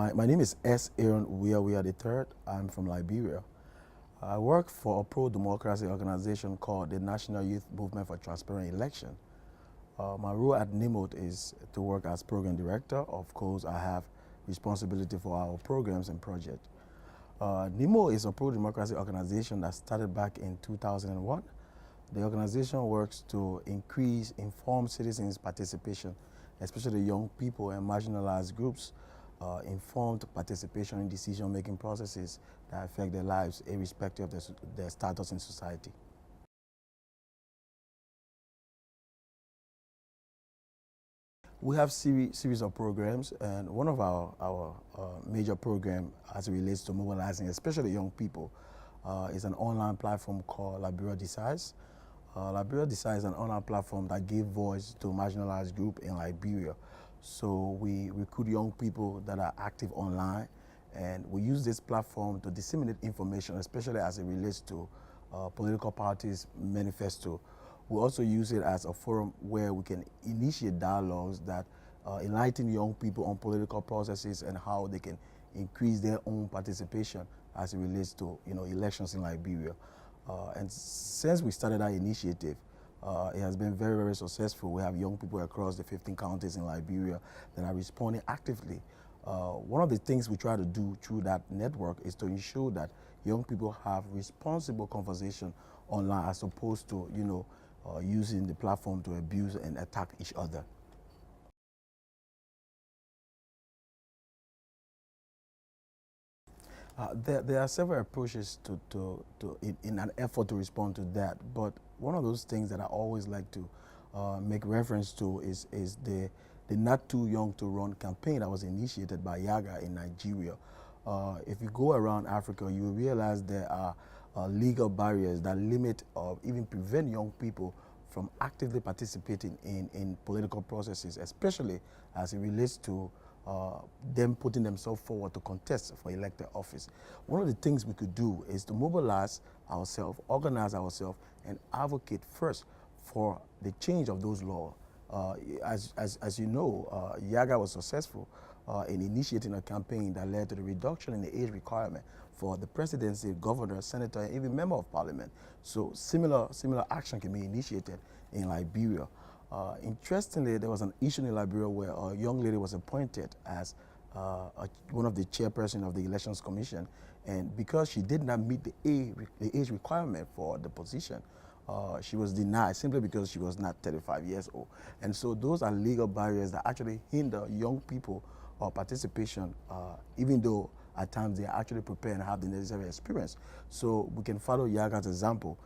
My name is S. Aaron Weah Weah III. I'm from Liberia. I work for a pro-democracy organization called the National Youth Movement for Transparent Election. My role at NAYMOTE is to work as program director. Of course, I have responsibility for our programs and projects. NAYMOTE is a pro-democracy organization that started back in 2001. The organization works to increase informed citizens' participation, especially young people and marginalized groups, informed participation in decision-making processes that affect their lives irrespective of their status in society. We have series of programs, and one of our major program as it relates to mobilizing, especially young people, is an online platform called LiberiaDecides. LiberiaDecides is an online platform that gives voice to marginalized groups in Liberia. So we recruit young people that are active online, and we use this platform to disseminate information, especially as it relates to political parties' manifesto. We also use it as a forum where we can initiate dialogues that enlighten young people on political processes and how they can increase their own participation as it relates to elections in Liberia. And since we started that initiative, it has been very, very successful. We have young people across the 15 counties in Liberia that are responding actively. One of the things we try to do through that network is to ensure that young people have responsible conversation online as opposed to, using the platform to abuse and attack each other. There are several approaches in an effort to respond to that, but one of those things that I always like to make reference to is the Not Too Young to Run campaign that was initiated by Yaga in Nigeria. If you go around Africa, you will realize there are legal barriers that limit or even prevent young people from actively participating in political processes, especially as it relates to them putting themselves forward to contest for elected office. One of the things we could do is to mobilize ourselves, organize ourselves, and advocate first for the change of those laws. As you know, Yaga was successful in initiating a campaign that led to the reduction in the age requirement for the presidency, governor, senator, and even member of parliament. So similar action can be initiated in Liberia. Interestingly, there was an issue in Liberia where a young lady was appointed as one of the chairperson of the Elections Commission, and because she did not meet the age requirement for the position, she was denied simply because she was not 35 years old. And so those are legal barriers that actually hinder young people participation, even though at times they are actually prepared and have the necessary experience. So we can follow Yaga's example.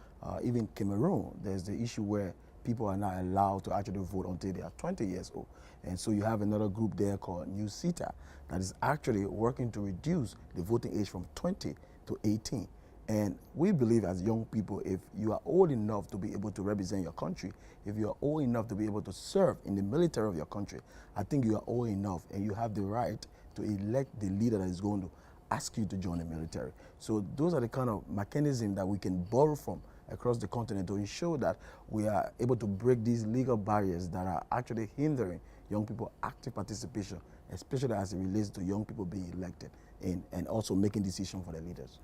Even Cameroon, there's the issue where people are not allowed to actually vote until they are 20 years old. And so you have another group there called New CETA that is actually working to reduce the voting age from 20 to 18. And we believe as young people, if you are old enough to be able to represent your country, if you are old enough to be able to serve in the military of your country, I think you are old enough and you have the right to elect the leader that is going to ask you to join the military. So those are the kind of mechanisms that we can borrow from across the continent to ensure that we are able to break these legal barriers that are actually hindering young people's active participation, especially as it relates to young people being elected and also making decisions for their leaders.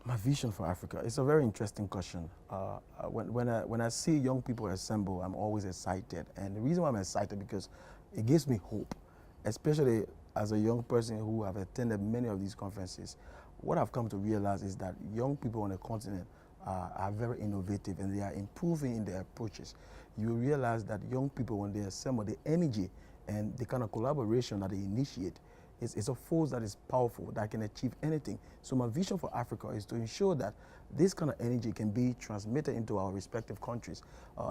My vision for Africa, it's a very interesting question. When I see young people assemble, I'm always excited. And the reason why I'm excited because it gives me hope, especially as a young person who have attended many of these conferences. What I've come to realize is that young people on the continent are very innovative and they are improving in their approaches. You realize that young people, when they assemble, the energy and the kind of collaboration that they initiate, it's a force that is powerful, that can achieve anything. So my vision for Africa is to ensure that this kind of energy can be transmitted into our respective countries.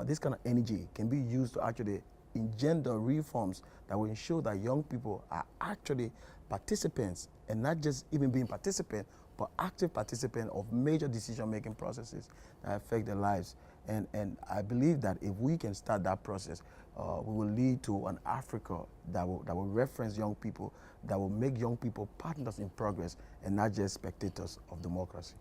This kind of energy can be used to actually engender reforms that will ensure that young people are actually participants, and not just even being participants, but active participants of major decision-making processes that affect their lives. And I believe that if we can start that process, we will lead to an Africa that will reference young people, that will make young people partners in progress and not just spectators of democracy.